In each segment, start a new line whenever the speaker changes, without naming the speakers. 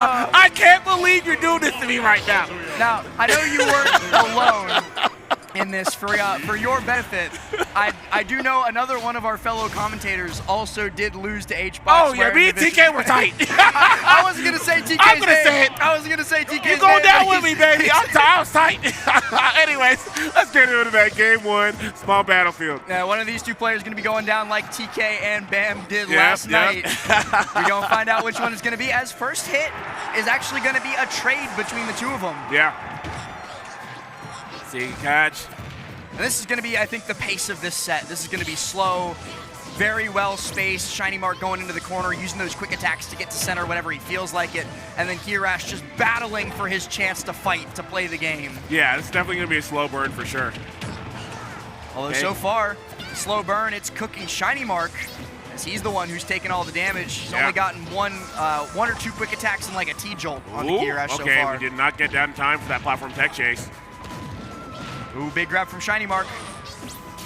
I can't believe you're doing this to me right now.
Now, I know you weren't alone in this for your benefit. I do know another one of our fellow commentators also did lose to HBox.
Oh, yeah, me and TK were tight.
I wasn't going to say TK's
I'm going to say it.
I was going to say TK's
You go down with me, baby. I was tight. Anyways, let's get into that game one, small battlefield.
Yeah, one of these two players is going to be going down like TK and Bam did last night. We're going to find out which one it's going to be, as first hit is actually going to be a trade between the two of them.
Yeah. See, catch.
And this is going to be, I think, the pace of this set. This is going to be slow, very well spaced. ShinyMark going into the corner, using those quick attacks to get to center whenever he feels like it. And then Kiyarash just battling for his chance to fight, to play the game.
Yeah, it's definitely going to be a slow burn for sure.
Although so far, slow burn, it's cooking ShinyMark, as he's the one who's taken all the damage. He's only gotten one or two quick attacks and like a T-jolt on the Kiyarash so far.
Okay, we did not get down in time for that platform tech chase.
Ooh, big grab from ShinyMark.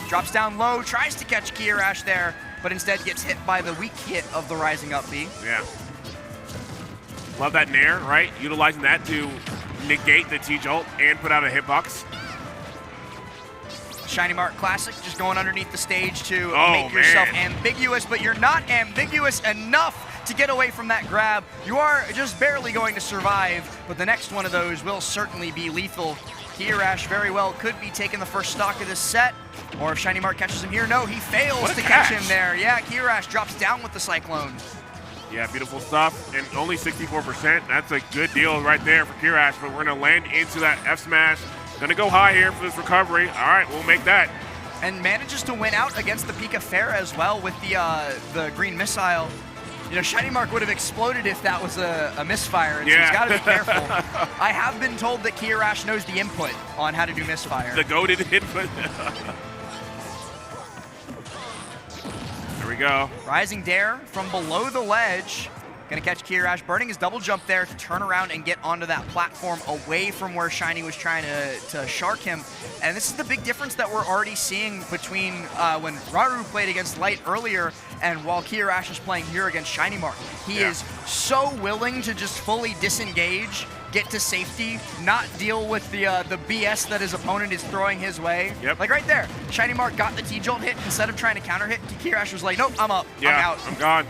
Drops down low, tries to catch Kiyarash there, but instead gets hit by the weak hit of the rising up B.
Yeah. Love that nair, right? Utilizing that to negate the T-jolt and put out a hitbox.
ShinyMark classic, just going underneath the stage to make yourself ambiguous, but you're not ambiguous enough to get away from that grab. You are just barely going to survive, but the next one of those will certainly be lethal. Kiyarash very well could be taking the first stock of this set, or if ShinyMark catches him here, no, he fails to catch him there. Yeah, Kiyarash drops down with the Cyclone.
Yeah, beautiful stuff, and only 64%. That's a good deal right there for Kiyarash, but we're going to land into that F smash. Going to go high here for this recovery. All right, we'll make that.
And manages to win out against the Pika Fair as well with the green missile. You know, ShinyMark would have exploded if that was a misfire, and so he's got to be careful. I have been told that Kiyarash knows the input on how to do misfire.
The goated input. There we go.
Rising Dare from below the ledge. Gonna catch Kiyarash, burning his double jump there to turn around and get onto that platform away from where Shiny was trying to shark him. And this is the big difference that we're already seeing between when Raru played against Light earlier and while Kiyarash is playing here against ShinyMark. He is so willing to just fully disengage, get to safety, not deal with the BS that his opponent is throwing his way.
Yep.
Like right there, ShinyMark got the T-jolt hit. Instead of trying to counter hit, Kiyarash was like, nope, I'm up, I'm out.
I'm gone.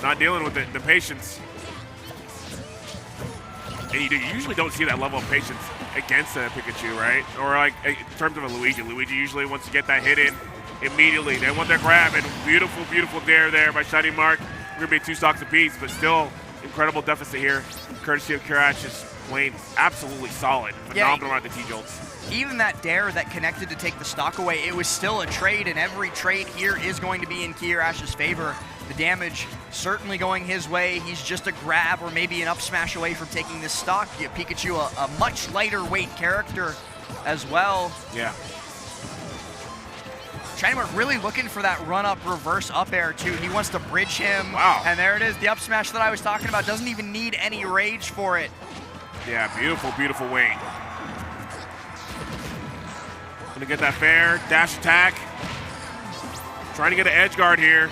Not dealing with it, the patience. And you usually don't see that level of patience against a Pikachu, right? Or like in terms of a Luigi. Luigi usually wants to get that hit in immediately. They want their grab, and beautiful, beautiful dare there by ShinyMark. We're gonna be 2 stocks apiece, but still incredible deficit here. Courtesy of Kiyarash, just playing absolutely solid. Phenomenal around the T-jolts.
Even that dare that connected to take the stock away, it was still a trade, and every trade here is going to be in Kiyarash's favor. The damage certainly going his way. He's just a grab or maybe an up smash away from taking this stock. Give Pikachu a much lighter weight character as well.
Yeah.
ShinyMark really looking for that run-up reverse up air too. He wants to bridge him.
Wow.
And there it is, the up smash that I was talking about. Doesn't even need any rage for it.
Yeah, beautiful, beautiful weight. Gonna get that fair dash attack. Trying to get an edge guard here.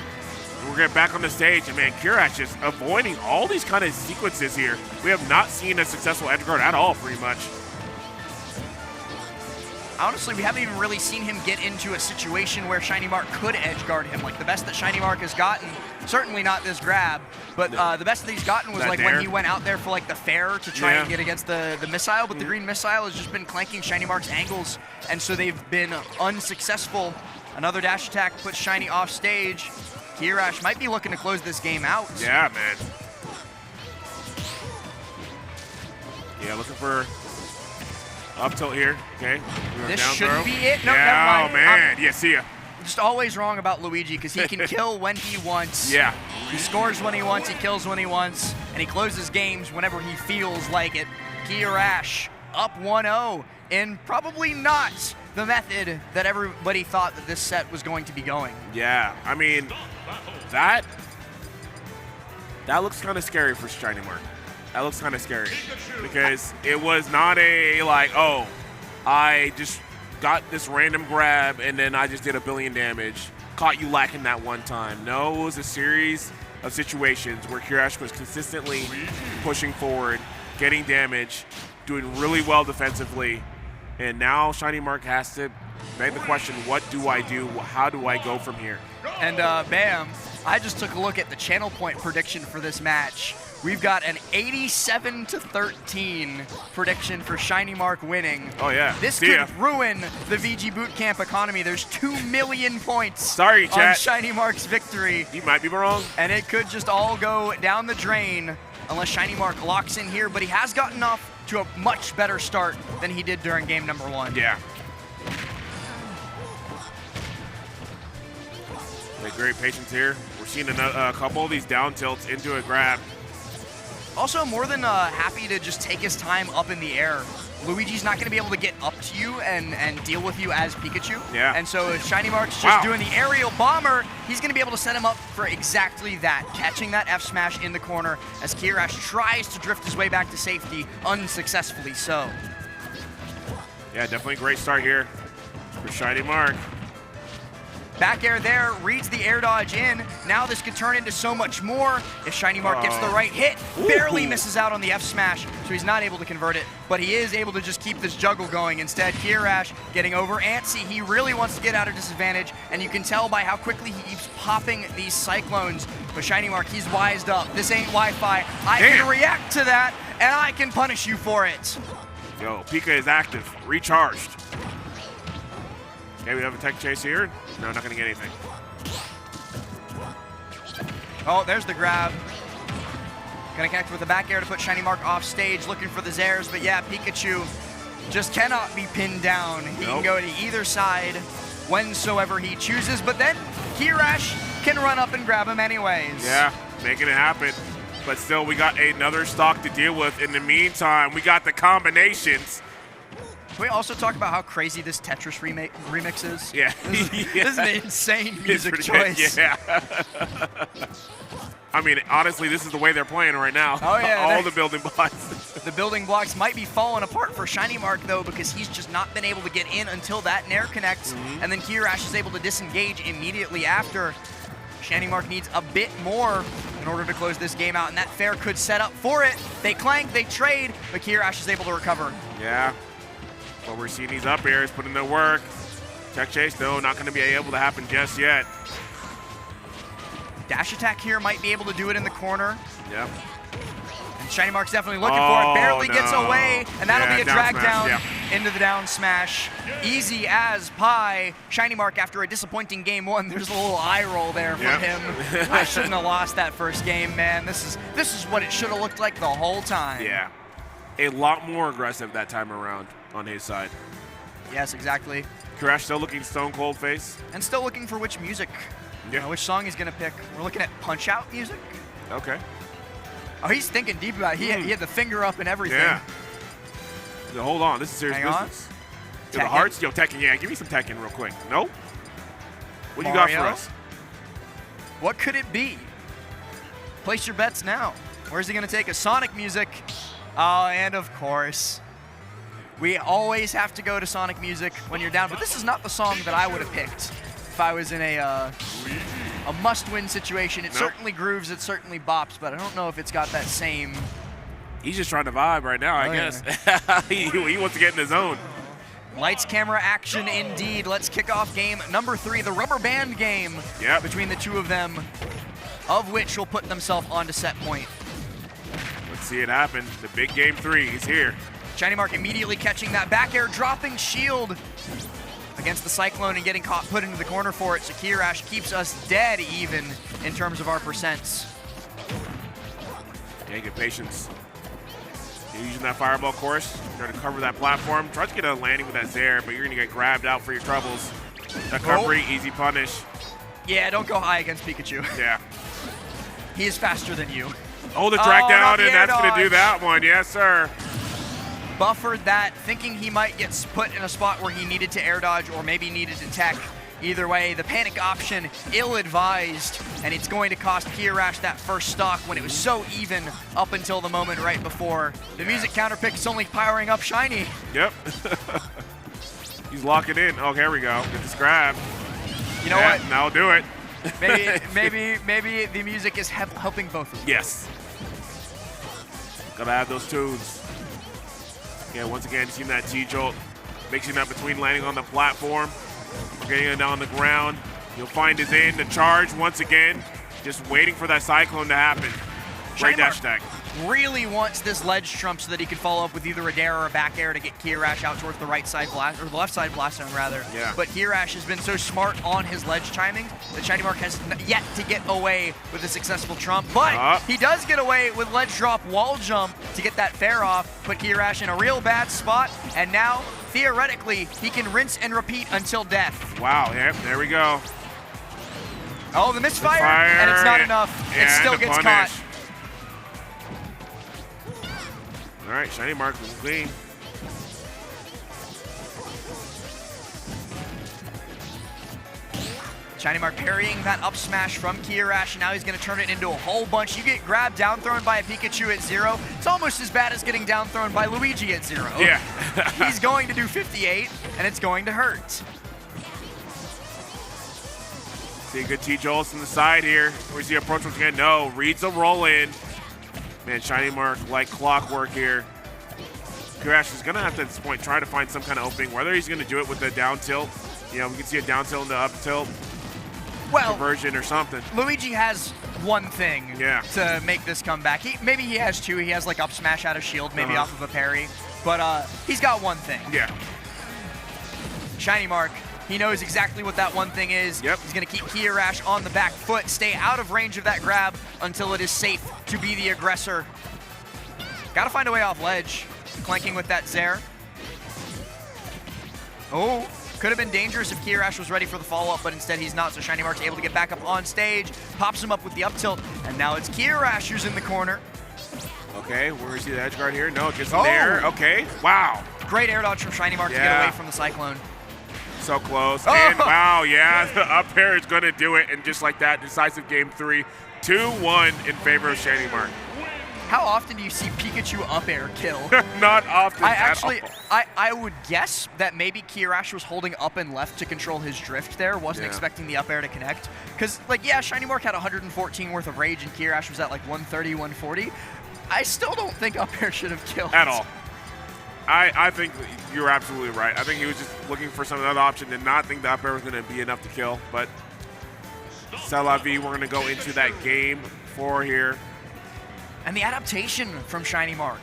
We're getting back on the stage, and man, Kiyarash is avoiding all these kind of sequences here. We have not seen a successful edge guard at all, pretty much.
Honestly, we haven't even really seen him get into a situation where ShinyMark could edge guard him. Like the best that ShinyMark has gotten, certainly not this grab, but the best that he's gotten was like when he went out there for like the fair to try and get against the missile, but the green missile has just been clanking ShinyMark's angles, and so they've been unsuccessful. Another dash attack puts Shiny off stage. Kiyarash might be looking to close this game out.
Yeah, man. Yeah, looking for up tilt here. Okay.
This shouldn't be it. No,
yeah,
never mind.
Oh, man. Yeah, see ya.
Just always wrong about Luigi because he can kill when he wants.
Yeah.
He scores when he wants, he kills when he wants, and he closes games whenever he feels like it. Kiyarash up 1-0 in probably not the method that everybody thought that this set was going to be going.
Yeah, I mean, that looks kind of scary for ShinyMark. That looks kind of scary because it was not a like, oh, I just got this random grab and then I just did 1 billion damage, caught you lacking that one time. No, it was a series of situations where Kiyarash was consistently pushing forward, getting damage, doing really well defensively, and now ShinyMark has to beg the question, what do I do? How do I go from here?
And bam, I just took a look at the channel point prediction for this match. We've got an 87-13 prediction for ShinyMark winning.
Oh, yeah.
This could ruin the VGBootCamp economy. There's 2 million points on ShinyMark's victory.
You might be wrong.
And it could just all go down the drain unless ShinyMark locks in here, but he has gotten off to a much better start than he did during game number 1.
Yeah. Great patience here. We're seeing a couple of these down tilts into a grab.
Also, more than happy to just take his time up in the air. Luigi's not going to be able to get up to you and deal with you as Pikachu.
Yeah.
And so if ShinyMark's just doing the aerial bomber, he's going to be able to set him up for exactly that, catching that F smash in the corner as Kiyarash tries to drift his way back to safety, unsuccessfully so.
Yeah, definitely a great start here for ShinyMark.
Back air there, reads the air dodge in. Now this could turn into so much more if ShinyMark gets the right hit. Barely misses out on the F smash, so he's not able to convert it, but he is able to just keep this juggle going. Instead, Kiyarash getting over antsy. He really wants to get out of disadvantage, and you can tell by how quickly he keeps popping these cyclones. But ShinyMark, he's wised up. This ain't Wi-Fi. I can react to that, and I can punish you for it.
Yo, Pika is active, recharged. Okay, we have a tech chase here. No, not gonna get anything.
Oh, there's the grab. Gonna connect with the back air to put ShinyMark off stage, looking for the Zairs, but yeah, Pikachu just cannot be pinned down. He can go to either side whensoever he chooses, but then Kiyarash can run up and grab him anyways.
Yeah, making it happen. But still, we got another stock to deal with. In the meantime, we got the combinations.
Can we also talk about how crazy this Tetris remix is?
Yeah.
This is an insane music choice.
Yeah. I mean, honestly, this is the way they're playing right now.
Oh, yeah.
All the building blocks.
The building blocks might be falling apart for ShinyMark, though, because he's just not been able to get in until that Nair connects, and then Kiyarash is able to disengage immediately after. ShinyMark needs a bit more in order to close this game out, and that fair could set up for it. They clank, they trade, but Kiyarash is able to recover.
Yeah. But we're seeing these up airs put in the work. Tech chase, though, not going to be able to happen just yet.
Dash attack here might be able to do it in the corner.
Yep.
And ShinyMark's definitely looking for it. Barely gets away, and that'll be a drag down into the down smash. Easy as pie. ShinyMark, after a disappointing game 1, there's a little eye roll there from him. I shouldn't have lost that first game, man. This is what it should have looked like the whole time.
Yeah. A lot more aggressive that time around on his side.
Yes, exactly.
Kiyarash still looking stone cold face.
And still looking for which music, which song he's going to pick. We're looking at Punch-Out music.
Okay.
Oh, he's thinking deep about it. He had the finger up and everything.
Yeah. So hold on, this is serious business. Yo, the hearts, yo, Tekken, give me some Tekken real quick. Nope. What you got for us?
What could it be? Place your bets now. Where's he going to take a Sonic music? Oh, and of course, we always have to go to Sonic music when you're down, but this is not the song that I would have picked if I was in a must-win situation. It certainly grooves, it certainly bops, but I don't know if it's got that same...
He's just trying to vibe right now, I guess. He wants to get in his zone.
Lights, camera, action, indeed. Let's kick off game number 3, the rubber band game between the two of them, of which will put themselves onto set point.
Let's see it happen. The big game 3 is here.
ShinyMark immediately catching that back air, dropping shield against the Cyclone and getting caught, put into the corner for it. So Kiyarash keeps us dead even in terms of our percents.
Yeah, good patience. You're using that fireball course, trying to cover that platform. Try to get a landing with that Zair, but you're going to get grabbed out for your troubles. Recovery, easy punish.
Yeah, don't go high against Pikachu.
Yeah.
He is faster than you.
Oh, the drag down, and that's going to do that one. Yes, sir.
Buffered that, thinking he might get put in a spot where he needed to air dodge or maybe needed to tech. Either way, the panic option, ill-advised, and it's going to cost Kiyarash that first stock when it was so even up until the moment right before. The music counterpick is only powering up Shiny.
Yep. He's locking in. Oh, here we go. Get this grab.
You know what?
Now do it.
Maybe the music is helping both of them.
Yes. Gotta have those tunes. Yeah, once again, seeing that T-Jolt, mixing that between landing on the platform, getting it on the ground. You'll find his in the charge once again, just waiting for that cyclone to happen. Great dash attack.
Really wants this ledge trump so that he can follow up with either a dare or a back air to get Kiyarash out towards the right side blast, or the left side blast zone rather.
Yeah.
But Kiyarash has been so smart on his ledge timing that ShinyMark has yet to get away with a successful trump. But he does get away with ledge drop wall jump to get that fair off, put Kiyarash in a real bad spot, and now theoretically he can rinse and repeat until death.
Wow, yep, there we go.
Oh, the misfire, and it's not enough. It still gets caught.
All right, ShinyMark will clean.
ShinyMark parrying that up smash from Kiyarash, and now he's going to turn it into a whole bunch. You get grabbed down thrown by a Pikachu at 0. It's almost as bad as getting down thrown by Luigi at 0.
Yeah.
He's going to do 58, and it's going to hurt.
See a good T-Jolts on the side here. Where's the approach once again? No, reads a roll in. Man, ShinyMark like clockwork here. Kiyarash is going to have to, at this point, try to find some kind of opening, whether he's going to do it with the down tilt. You know, we can see a down tilt into up tilt. Conversion or something.
Luigi has one thing to make this comeback. Maybe he has two. He has like up smash out of shield, maybe off of a parry. But he's got one thing.
Yeah.
ShinyMark, he knows exactly what that one thing is.
Yep.
He's going to keep Kiyarash on the back foot, stay out of range of that grab until it is safe to be the aggressor. Got to find a way off ledge. Clanking with that Zair. Oh, could have been dangerous if Kiyarash was ready for the follow-up, but instead he's not, so ShinyMark's able to get back up on stage, pops him up with the up tilt, and now it's Kiyarash who's in the corner.
Okay, where is he, the edge guard here? No, gets in there. Okay, wow.
Great air dodge from ShinyMark to get away from the cyclone.
So close, and wow, yeah, the up air is gonna do it, and just like that, decisive game 3, 2-1 in favor of ShinyMark.
How often do you see Pikachu up air kill?
Not often
I would guess that maybe Kiyarash was holding up and left to control his drift there, wasn't expecting the up air to connect. Because, like, yeah, ShinyMark had 114 worth of rage and Kiyarash was at like 130, 140. I still don't think up air should have killed.
At all. I think you're absolutely right. I think he was just looking for some other option, did not think the up air was going to be enough to kill. But c'est la vie, we're going to go into that game 4 here.
And the adaptation from ShinyMark,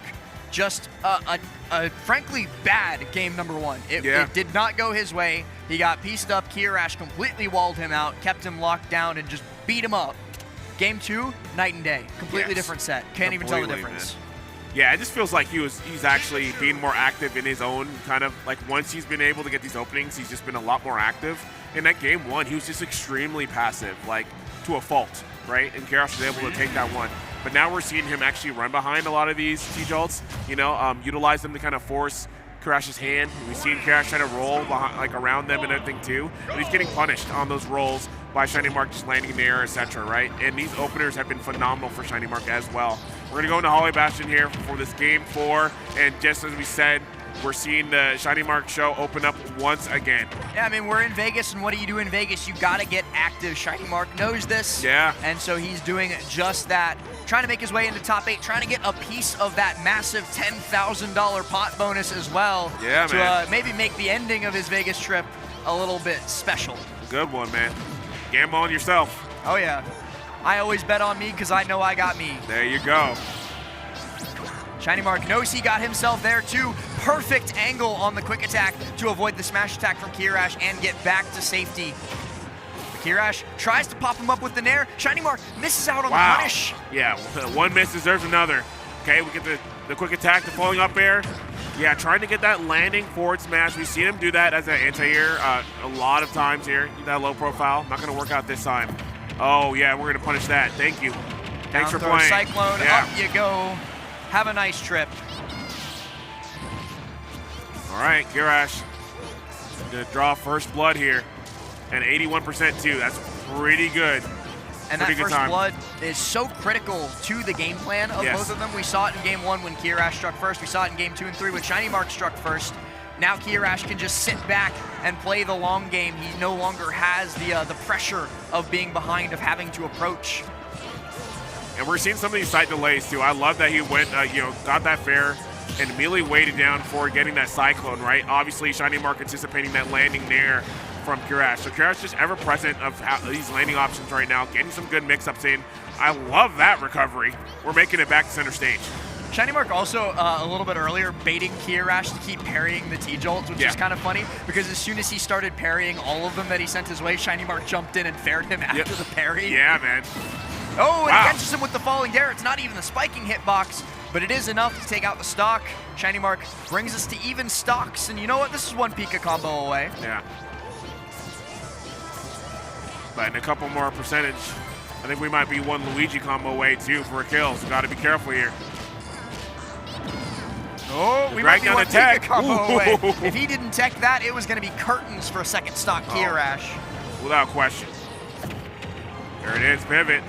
just a frankly bad game number 1. It did not go his way. He got pieced up. Kiyarash completely walled him out, kept him locked down, and just beat him up. Game 2, night and day. Completely different set. Can't even tell the difference.
Man. Yeah, it just feels like he's actually being more active in his own kind of, like, once he's been able to get these openings, he's just been a lot more active. In that game 1, he was just extremely passive, like, to a fault, right? And Kiyarash was able to take that one. But now we're seeing him actually run behind a lot of these T-Jolts, you know, utilize them to kind of force Kirash's hand. We've seen Kiyarash try to roll behind, like, around them and everything too. But he's getting punished on those rolls by ShinyMark just landing in the air, etc., right? And these openers have been phenomenal for ShinyMark as well. We're going to go into Holly Bastion here for this game 4. And just as we said, we're seeing the ShinyMark show open up once again.
Yeah, I mean, we're in Vegas, and what do you do in Vegas? You got to get active. ShinyMark knows this.
Yeah.
And so he's doing just that. Trying to make his way into top 8, trying to get a piece of that massive $10,000 pot bonus as well.
Yeah,
to maybe make the ending of his Vegas trip a little bit special.
Good one, man. Gamble on yourself.
Oh, yeah. I always bet on me because I know I got me.
There you go.
ShinyMark knows he got himself there too. Perfect angle on the quick attack to avoid the smash attack from Kiyarash and get back to safety. Kiyarash tries to pop him up with the nair. ShinyMark misses out on the punish.
Yeah, one miss deserves another. Okay, we get the quick attack, the falling up air. Yeah, trying to get that landing forward smash. We've seen him do that as an anti-air a lot of times here. That low profile. Not going to work out this time. Oh, yeah, we're going to punish that. Thank you. Thanks for playing.
Cyclone, up you go. Have a nice trip.
All right, Kiyarash going to draw first blood here. And 81% too. That's pretty good.
And that first blood is so critical to the game plan of both of them. We saw it in game 1 when Kiyarash struck first. We saw it in game 2 and 3 when ShinyMark struck first. Now Kiyarash can just sit back and play the long game. He no longer has the pressure of being behind, of having to approach.
And we're seeing some of these side delays too. I love that he went, got that fair and immediately waited down for getting that cyclone, right? Obviously, ShinyMark anticipating that landing there from Kiyarash. So Kiyarash just ever present of these landing options right now, getting some good mix-ups in. I love that recovery. We're making it back to center stage.
ShinyMark also, a little bit earlier, baiting Kiyarash to keep parrying the T-Jolts, which is kind of funny, because as soon as he started parrying all of them that he sent his way, ShinyMark jumped in and faired him after the parry.
Yeah, man.
Oh, and he catches him with the falling dare. It's not even the spiking hitbox, but it is enough to take out the stock. ShinyMark brings us to even stocks, and you know what? This is one Pika combo away.
Yeah. But in a couple more percentage, I think we might be one Luigi combo away too for a kill, so gotta be careful here.
Oh, we might be one Pika combo away. If he didn't tech that, it was gonna be curtains for a second stock Kiyarash.
Without question. There it is, pivot.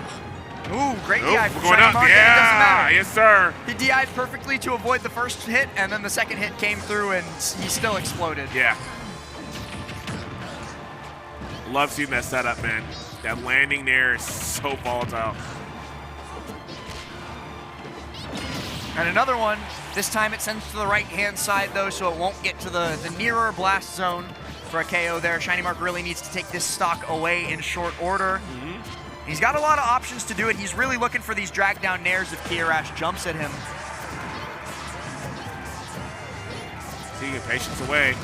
Ooh, great DI from
going up.
ShinyMark.
Yeah,
It doesn't matter.
yes sir.
He DI'd perfectly to avoid the first hit, and then the second hit came through, and he still exploded.
Yeah. Love seeing that setup, man. That landing there is so volatile.
And another one. This time it sends to the right-hand side, though, so it won't get to the nearer blast zone for a KO there. ShinyMark really needs to take this stock away in short order. He's got a lot of options to do it. He's really looking for these drag-down nairs if Kiyarash jumps at him.
Taking patience away.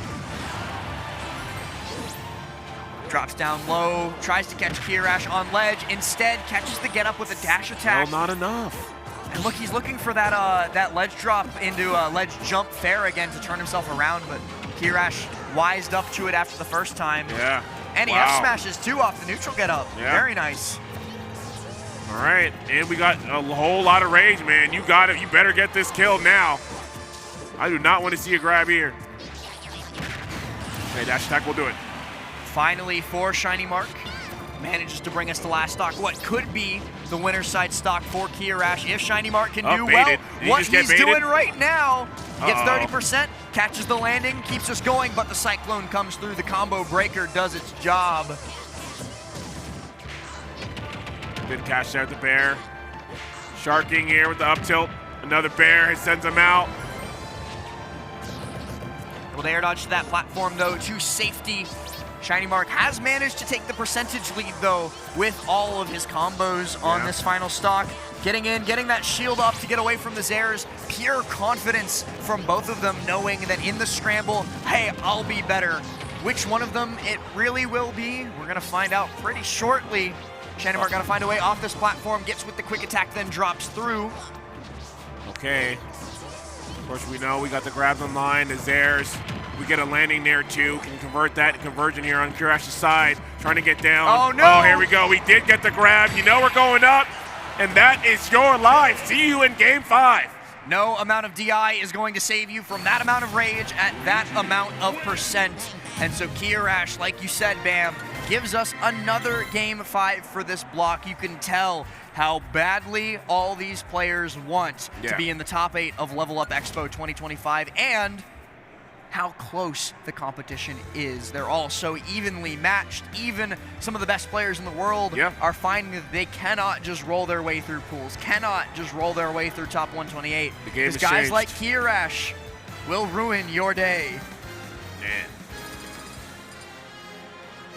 Drops down low, tries to catch Kiyarash on ledge. Instead, catches the get-up with a dash attack.
Well, not enough.
And look, he's looking for that ledge drop into a ledge jump fair again to turn himself around, but Kiyarash wised up to it after the first time.
Yeah.
And he F smashes two off the neutral get up.
Yeah.
Very nice.
All right, and we got a whole lot of rage, man. You got it. You better get this kill now. I do not want to see a grab here. Okay, dash attack will do it.
Finally, for ShinyMark, manages to bring us the last stock. What could be the winner's side stock for Kiyarash if ShinyMark can do well what he's doing right now. Gets 30%, catches the landing, keeps us going, but the Cyclone comes through. The combo breaker does its job.
Good cash out the bear. Sharking here with the up tilt. Another bear sends him out.
Well, they air dodge to that platform, though, to safety. ShinyMark has managed to take the percentage lead, though, with all of his combos on this final stock. Getting in, getting that shield off to get away from the Zers. Pure confidence from both of them, knowing that in the scramble, hey, I'll be better. Which one of them it really will be, we're going to find out pretty shortly. ShinyMark going to find a way off this platform, gets with the quick attack, then drops through.
Okay. Of course, we know we got the grabs online, the Zers. We get a landing there too. Can convert that conversion here on Kirash's side. Trying to get down.
Oh no!
Oh, here we go. We did get the grab. You know we're going up. And that is your life. See you in game 5.
No amount of DI is going to save you from that amount of rage at that amount of percent. And so Kiyarash, like you said, Bam, gives us another game 5 for this block. You can tell how badly all these players want to be in the top 8 of Level Up Expo 2025 and how close the competition is. They're all so evenly matched. Even some of the best players in the world are finding that they cannot just roll their way through pools, cannot just roll their way through top 128. Because guys like Kiyarash will ruin your day.
Man.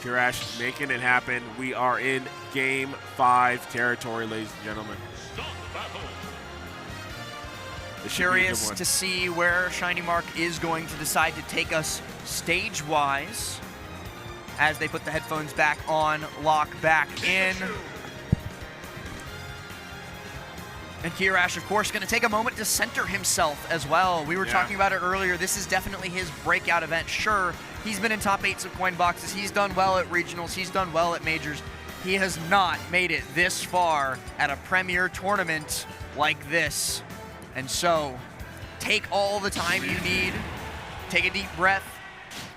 Kiyarash making it happen. We are in game 5 territory, ladies and gentlemen.
Curious to see where ShinyMark is going to decide to take us stage-wise as they put the headphones back on, lock back in. And Kiyarash, of course, going to take a moment to center himself as well. We were talking about it earlier. This is definitely his breakout event. Sure, he's been in top 8s of coin boxes. He's done well at regionals. He's done well at majors. He has not made it this far at a premier tournament like this. And so, take all the time you need, take a deep breath,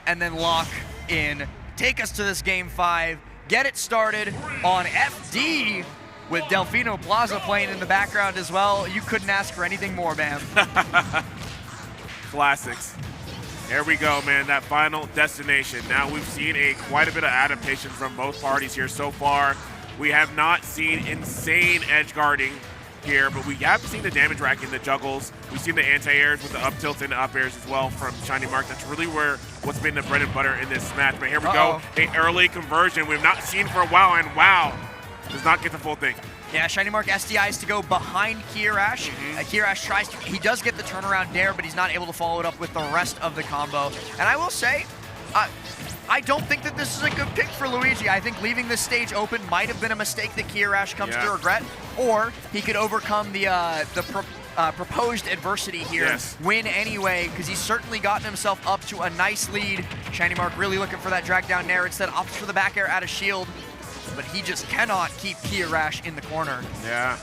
and then lock in. Take us to this game 5, get it started on FD with Delfino Plaza playing in the background as well. You couldn't ask for anything more, man.
Classics. There we go, man, that final destination. Now we've seen quite a bit of adaptation from both parties here so far. We have not seen insane edge guarding here, but we have seen the damage rack in the juggles. We've seen the anti-airs with the up tilts and up airs as well from ShinyMark. That's really what's been the bread and butter in this match. But here we go, an early conversion we've not seen for a while, and wow, does not get the full thing.
Yeah, ShinyMark SDIs to go behind Kiyarash. Kiyarash tries to, he does get the turnaround dare, but he's not able to follow it up with the rest of the combo. And I will say, I don't think that this is a good pick for Luigi. I think leaving this stage open might have been a mistake that Kiyarash comes to regret, or he could overcome the proposed adversity here, win anyway, because he's certainly gotten himself up to a nice lead. ShinyMark really looking for that drag down nair, instead opts for the back air out of shield, but he just cannot keep Kiyarash in the corner.
Yeah.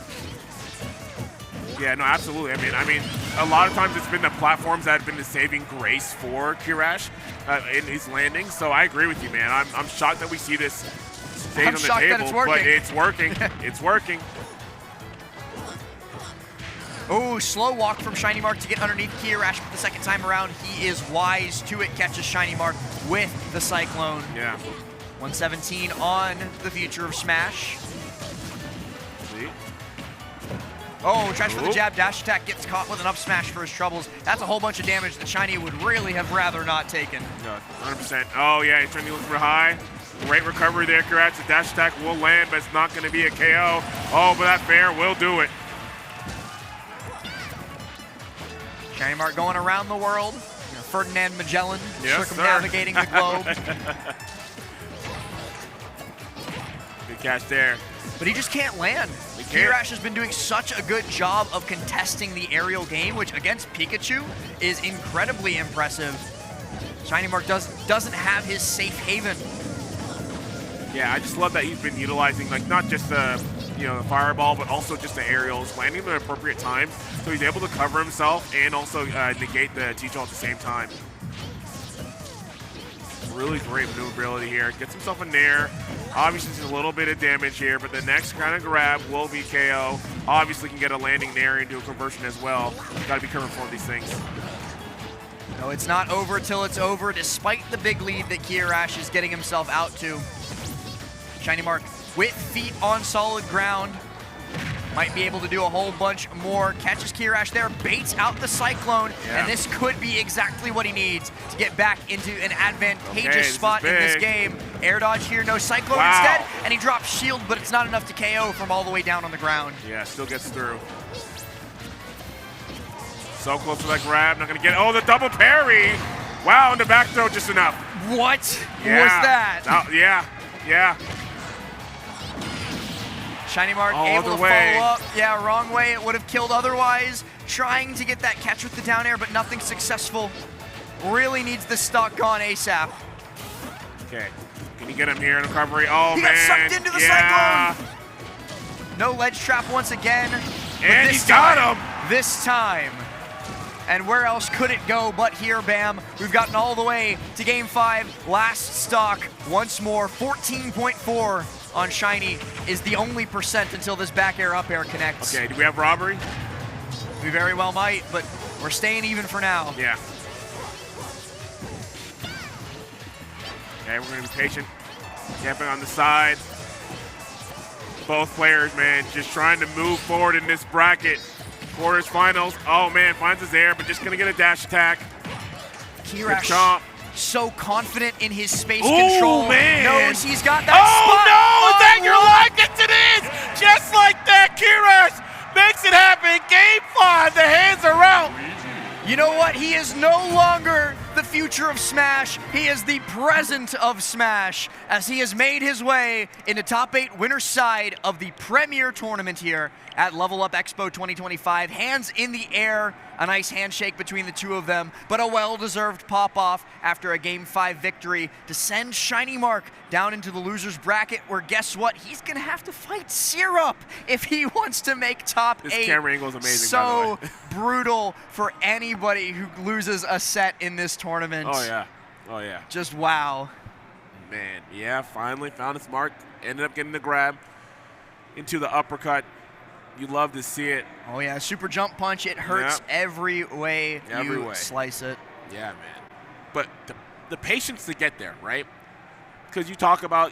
Yeah, no, absolutely. I mean, a lot of times it's been the platforms that have been the saving grace for Kiyarash in his landings. So I agree with you, man. I'm shocked that we see this stage on the table, but it's working. It's working.
Oh, slow walk from ShinyMark to get underneath Kiyarash for the second time around. He is wise to it, catches ShinyMark with the Cyclone.
Yeah.
117 on the future of Smash.
See?
Oh, tries for the jab, dash attack, gets caught with an up smash for his troubles. That's a whole bunch of damage that Shiny would really have rather not taken.
Yeah, 100%. Oh, yeah, he's trying to look for high. Great recovery there, Kiyarash. The dash attack will land, but it's not going to be a KO. Oh, but that fair will do it.
ShinyMark going around the world. Ferdinand Magellan circumnavigating the globe.
Good catch there.
But he just can't land. Kiyarash has been doing such a good job of contesting the aerial game, which against Pikachu is incredibly impressive. ShinyMark doesn't have his safe haven.
Yeah, I just love that he's been utilizing not just the the fireball, but also just the aerials, landing them at the appropriate time, so he's able to cover himself and also negate the T-Jaw at the same time. Really great maneuverability here. Gets himself a nair. Obviously, it's a little bit of damage here, but the next kind of grab will be KO. Obviously, can get a landing nair into a conversion as well. You got to be careful for these things.
No, it's not over till it's over, despite the big lead that Kiyarash is getting himself out to. ShinyMark with feet on solid ground. Might be able to do a whole bunch more. Catches Kiyarash there, baits out the Cyclone, and this could be exactly what he needs to get back into an advantageous spot in this game. Air dodge here, no Cyclone instead, and he drops shield, but it's not enough to KO from all the way down on the ground.
Yeah, still gets through. So close to that grab, not gonna get, oh, the double parry! Wow, and the back throw just enough.
What was that?
Yeah.
ShinyMark able to follow up. Yeah, wrong way. It would have killed otherwise. Trying to get that catch with the down air, but nothing successful. Really needs the stock gone ASAP.
Okay. Can you get him here in recovery? Oh,
he
man.
He got sucked into the Cyclone. No ledge trap once again.
And he's got him.
This time. And where else could it go but here, bam. We've gotten all the way to Game 5. Last stock once more. 14.4 on Shiny is the only percent until this back air up air connects.
Okay, do we have robbery?
We very well might, but we're staying even for now.
Yeah. Okay, we're gonna be patient. Camping on the side. Both players, man, just trying to move forward in this bracket. Quarters, finals. Oh man, finds his air, but just gonna get a dash attack.
Kiyarash so confident in his space control.
Man.
Knows he's got that
spot.
No,
is that your line? Yes, it is! Just like that, Kiyarash makes it happen. Game 5, the hands are out.
You know what? He is no longer the future of Smash. He is the present of Smash, as he has made his way into top 8 winner's side of the premier tournament here at Level Up Expo 2025. Hands in the air, a nice handshake between the two of them, but a well-deserved pop-off after a Game 5 victory to send ShinyMark down into the loser's bracket, where guess what? He's gonna have to fight Syrup if he wants to make top 8.
This camera angle is amazing,
so
by the way.
brutal for anybody who loses a set in this tournament.
Oh yeah.
Just wow.
Man, yeah, finally found his mark. Ended up getting the grab into the uppercut. You love to see it.
Oh yeah, super jump punch. It hurts every way you slice it.
Yeah, man. but the patience to get there, right? Because you talk about,